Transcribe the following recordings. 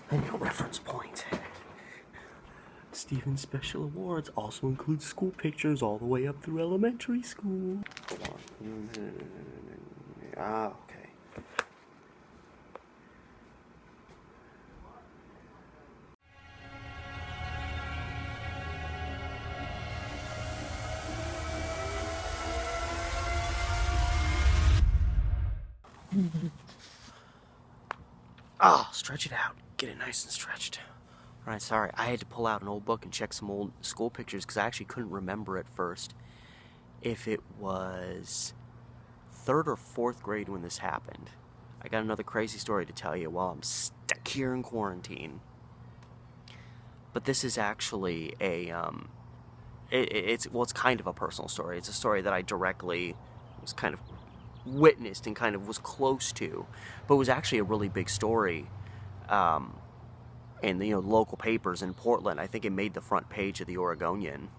And your reference point. Stevens Special Awards also includes school pictures all the way up through elementary school. Ah, okay. Stretch it out. Get it nice and stretched. Alright, sorry. I had to pull out an old book and check some old school pictures because I actually couldn't remember at first if it was 3rd or 4th grade when this happened. I got another crazy story to tell you while I'm stuck here in quarantine. But this is actually it's kind of a personal story. It's a story that I directly was kind of witnessed and kind of was close to, but it was actually a really big story in the local papers in Portland. I think it made the front page of the Oregonian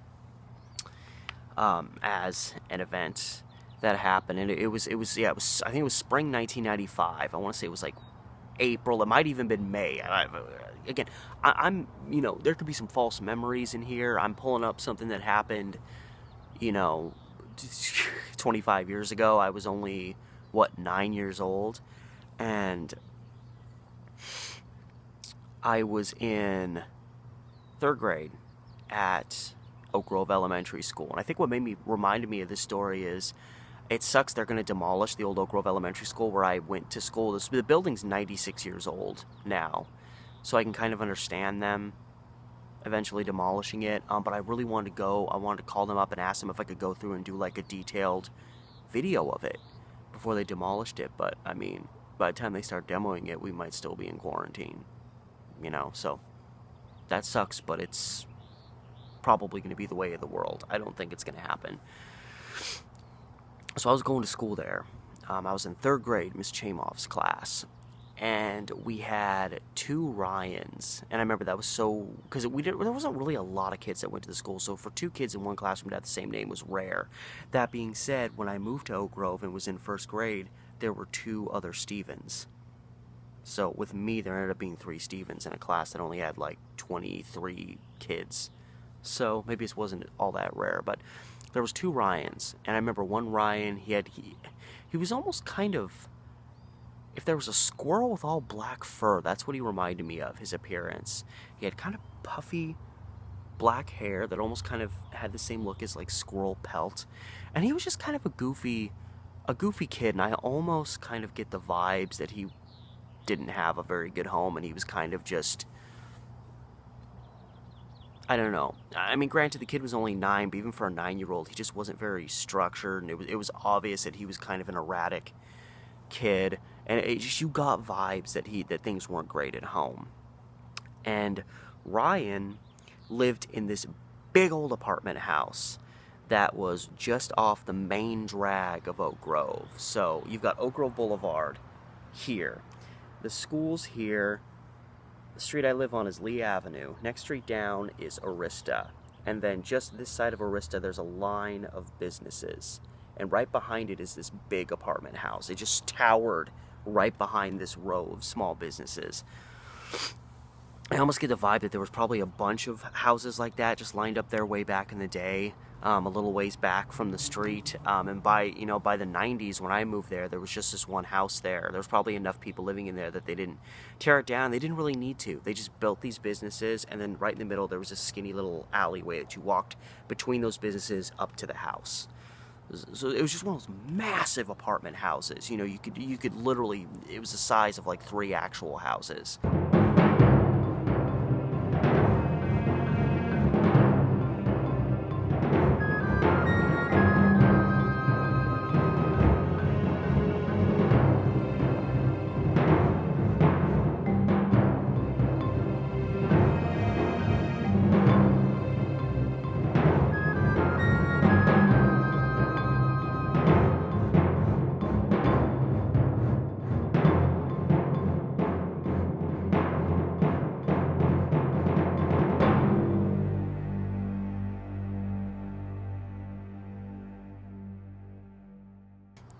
as an event that happened, and it was I think it was spring 1995. I want to say it was like April. It might even been May. I'm there could be some false memories in here. I'm pulling up something that happened 25 years ago. I was only 9 years old, and I was in 3rd grade at Oak Grove Elementary School. And I think what reminded me of this story is it sucks they're going to demolish the old Oak Grove Elementary School where I went to school. The building's 96 years old now, so I can kind of understand them eventually demolishing it. But I really wanted to go. I wanted to call them up and ask them if I could go through and do like a detailed video of it before they demolished it. But I mean, by the time they start demoing it, we might still be in quarantine. So that sucks, but it's probably going to be the way of the world. I don't think it's going to happen. So I was going to school there. I was in 3rd grade, Miss Chamoff's class, and we had 2 Ryans. And I remember that was because there wasn't really a lot of kids that went to the school, so for 2 kids in one classroom to have the same name was rare. That being said, when I moved to Oak Grove and was in 1st grade, there were 2 other Stevens. So with me, there ended up being 3 Stevens in a class that only had like 23 kids. So maybe this wasn't all that rare, but there was 2 Ryans, and I remember one Ryan, he was almost kind of, if there was a squirrel with all black fur, that's what he reminded me of, his appearance. He had kind of puffy black hair that almost kind of had the same look as like squirrel pelt, and he was just kind of a goofy kid, and I almost kind of get the vibes that he didn't have a very good home, and he was kind of just, I don't know. I mean, granted, the kid was only 9, but even for a 9-year-old, he just wasn't very structured, and it was obvious that he was kind of an erratic kid, and you got vibes that things weren't great at home. And Ryan lived in this big old apartment house that was just off the main drag of Oak Grove. So you've got Oak Grove Boulevard here. The school's here. The street I live on is Lee Avenue. Next street down is Arista. And then just this side of Arista, there's a line of businesses. And right behind it is this big apartment house. It just towered right behind this row of small businesses. I almost get the vibe that there was probably a bunch of houses like that just lined up there way back in the day. A little ways back from the street, and by the 90s when I moved there was just this one house there. There was probably enough people living in there that they didn't tear it down. They didn't really need to. They just built these businesses, and then right in the middle there was a skinny little alleyway that you walked between those businesses up to the house. So it was just one of those massive apartment houses. You could literally, it was the size of like 3 actual houses.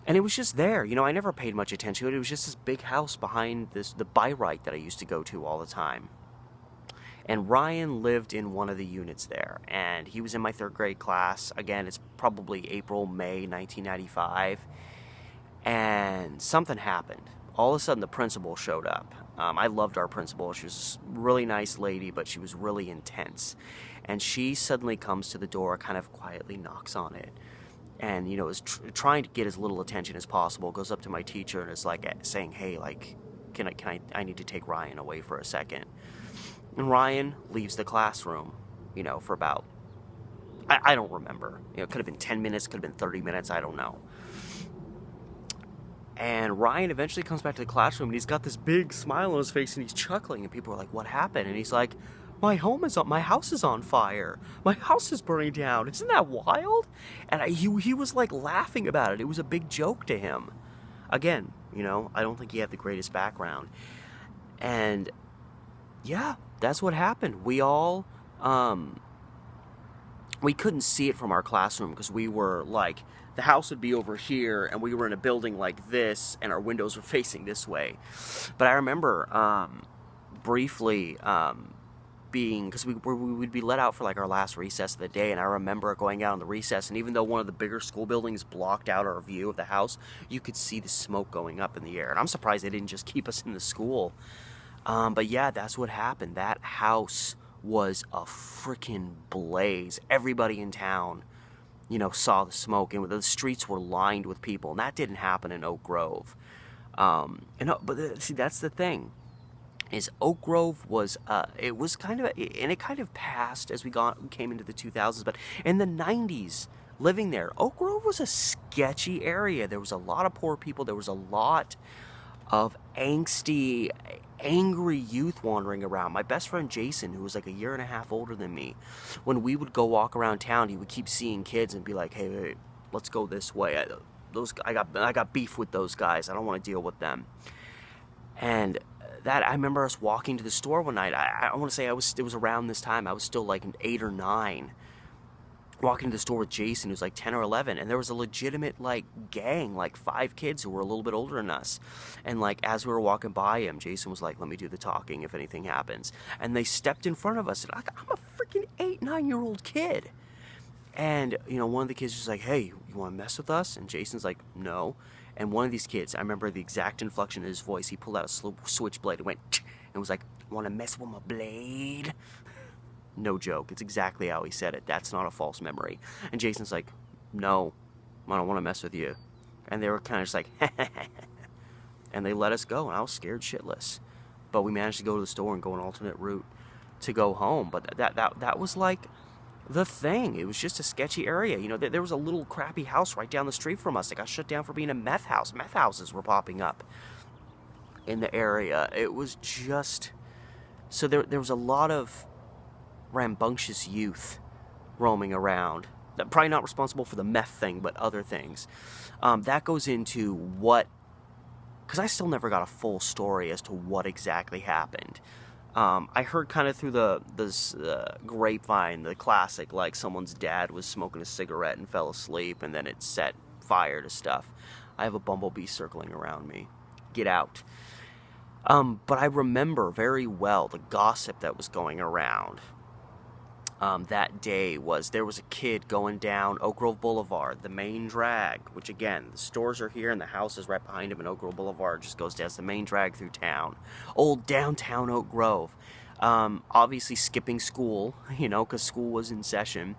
And it was just there. I never paid much attention to it. It was just this big house behind the Byrite that I used to go to all the time. And Ryan lived in one of the units there. And he was in my 3rd grade class. Again, it's probably April, May 1995. And something happened. All of a sudden, the principal showed up. I loved our principal. She was a really nice lady, but she was really intense. And she suddenly comes to the door, kind of quietly knocks on it. And, is trying to get as little attention as possible. Goes up to my teacher and is like saying, hey, like, I need to take Ryan away for a second. And Ryan leaves the classroom, for about, I don't remember. It could have been 10 minutes, could have been 30 minutes, I don't know. And Ryan eventually comes back to the classroom, and he's got this big smile on his face, and he's chuckling, and people are like, what happened? And he's like, my house is on fire. My house is burning down. Isn't that wild? And he was like laughing about it. It was a big joke to him. Again, I don't think he had the greatest background. And yeah, that's what happened. We all, we couldn't see it from our classroom because we were like, the house would be over here and we were in a building like this and our windows were facing this way. But I remember briefly being, because we would be let out for like our last recess of the day, and I remember going out on the recess, and even though one of the bigger school buildings blocked out our view of the house, you could see the smoke going up in the air. And I'm surprised they didn't just keep us in the school. But yeah, that's what happened. That house was a freaking blaze. Everybody in town, saw the smoke, and the streets were lined with people, and that didn't happen in Oak Grove. See, that's the thing, is Oak Grove was, it was kind of, and it kind of passed as we came into the 2000s, but in the 90s, living there, Oak Grove was a sketchy area. There was a lot of poor people. There was a lot of angsty, angry youth wandering around. My best friend Jason, who was like a year and a half older than me, when we would go walk around town, he would keep seeing kids and be like, hey, let's go this way. I got beef with those guys. I don't want to deal with them. And that, I remember us walking to the store one night. I want to say it was around this time. I was still like 8 or 9. Walking to the store with Jason, who's like 10 or 11, and there was a legitimate like gang, like 5 kids who were a little bit older than us. And like as we were walking by him, Jason was like, let me do the talking if anything happens. And they stepped in front of us, and I'm a freaking 8, 9-year-old kid. And one of the kids was like, hey, you want to mess with us? And Jason's like, no. And one of these kids, I remember the exact inflection of his voice, he pulled out a switchblade and went and was like, want to mess with my blade? No joke. It's exactly how he said it. That's not a false memory. And Jason's like, no, I don't want to mess with you. And they were kind of just like, and they let us go. And I was scared shitless. But we managed to go to the store and go an alternate route to go home. But that was like the thing. It was just a sketchy area. There was a little crappy house right down the street from us that got shut down for being a meth house. Meth houses were popping up in the area. It was just, so there was a lot of rambunctious youth roaming around. Probably not responsible for the meth thing, but other things. That goes into what, because I still never got a full story as to what exactly happened. I heard kind of through this grapevine, the classic, like someone's dad was smoking a cigarette and fell asleep, and then it set fire to stuff. I have a bumblebee circling around me. Get out. But I remember very well the gossip that was going around that day was there was a kid going down Oak Grove Boulevard, the main drag, which again, the stores are here and the house is right behind him, and Oak Grove Boulevard just goes down the main drag through town. Old downtown Oak Grove. Obviously skipping school, because school was in session.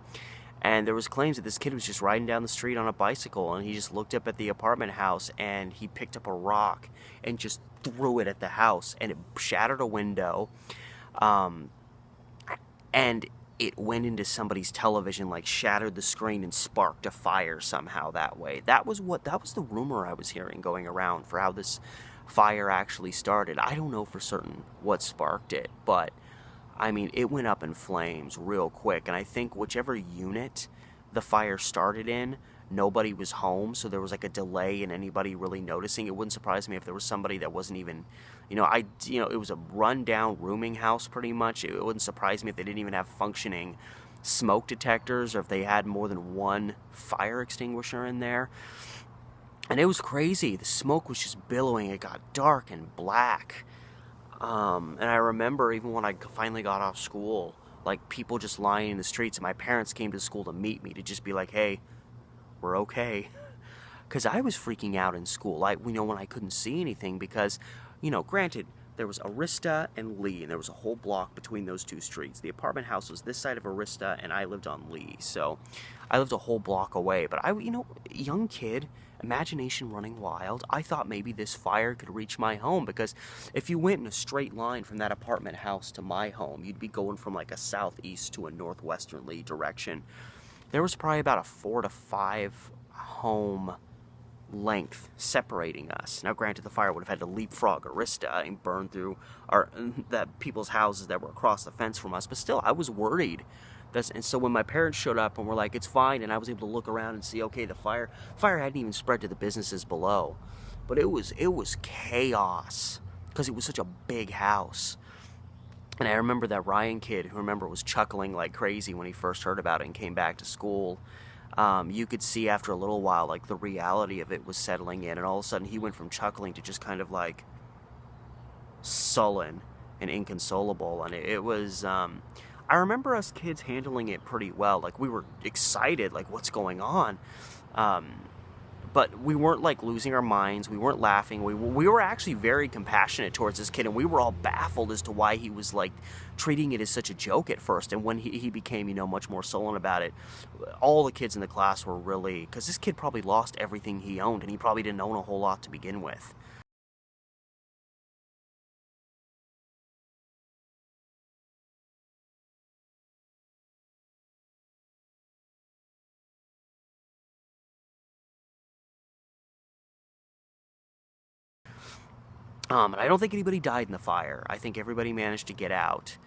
And there was claims that this kid was just riding down the street on a bicycle, and he just looked up at the apartment house, and he picked up a rock and just threw it at the house, and it shattered a window. And it went into somebody's television, like shattered the screen and sparked a fire somehow that way. That was the rumor I was hearing going around for how this fire actually started. I don't know for certain what sparked it, but I mean, it went up in flames real quick. And I think whichever unit the fire started in, nobody was home, so there was like a delay in anybody really noticing. It wouldn't surprise me if there was somebody that wasn't even, it was a run-down rooming house pretty much. It wouldn't surprise me if they didn't even have functioning smoke detectors, or if they had more than one fire extinguisher in there. And it was crazy. The smoke was just billowing. It got dark and black. And I remember even when I finally got off school, like people just lying in the streets, and my parents came to school to meet me to just be like, "Hey, we're okay." Because I was freaking out in school. When I couldn't see anything, because, granted, there was Arista and Lee, and there was a whole block between those two streets. The apartment house was this side of Arista, and I lived on Lee, so I lived a whole block away. But young kid, imagination running wild, I thought maybe this fire could reach my home, because if you went in a straight line from that apartment house to my home, you'd be going from like a southeast to a northwesternly direction. There was probably about a 4 to 5 home length separating us. Now, granted, the fire would have had to leapfrog Arista and burn through that people's houses that were across the fence from us, but still, I was worried. And so when my parents showed up and were like, "It's fine," and I was able to look around and see, okay, the fire hadn't even spread to the businesses below, but it was chaos because it was such a big house. And I remember that Ryan kid, who was chuckling like crazy when he first heard about it and came back to school. You could see after a little while, like, the reality of it was settling in, and all of a sudden he went from chuckling to just kind of like sullen and inconsolable. And it was, I remember us kids handling it pretty well. Like, we were excited, like, what's going on? But we weren't like losing our minds. We weren't laughing. We were actually very compassionate towards this kid, and we were all baffled as to why he was like treating it as such a joke at first. And when he became, much more sullen about it, all the kids in the class were really, because this kid probably lost everything he owned, and he probably didn't own a whole lot to begin with. And I don't think anybody died in the fire. I think everybody managed to get out.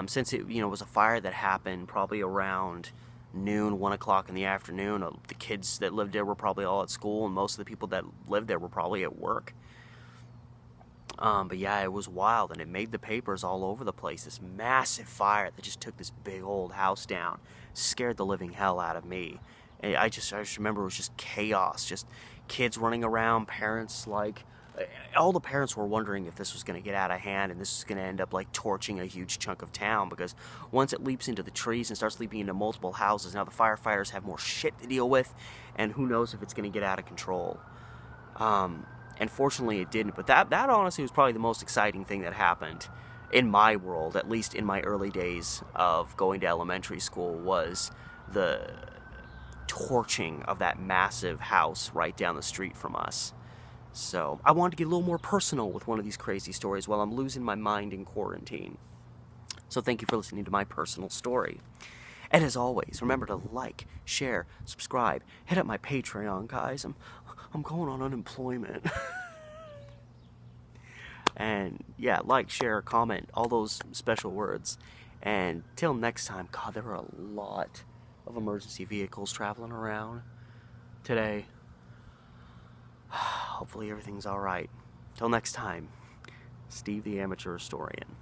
Since it, was a fire that happened probably around noon, 1 o'clock in the afternoon. The kids that lived there were probably all at school, and most of the people that lived there were probably at work. But yeah, it was wild, and it made the papers all over the place. This massive fire that just took this big old house down, scared the living hell out of me. And I just remember it was just chaos, just kids running around, parents all the parents were wondering if this was going to get out of hand and this was going to end up like torching a huge chunk of town, because once it leaps into the trees and starts leaping into multiple houses, now the firefighters have more shit to deal with, and who knows if it's going to get out of control. And fortunately it didn't, but that honestly was probably the most exciting thing that happened in my world, at least in my early days of going to elementary school, was the torching of that massive house right down the street from us. So I wanted to get a little more personal with one of these crazy stories while I'm losing my mind in quarantine. So thank you for listening to my personal story. And as always, remember to like, share, subscribe, hit up my Patreon, guys. I'm going on unemployment. And yeah, like, share, comment, all those special words. And till next time, God, there are a lot of emergency vehicles traveling around today. Hopefully everything's alright. Till next time, Steve the Amateur Historian.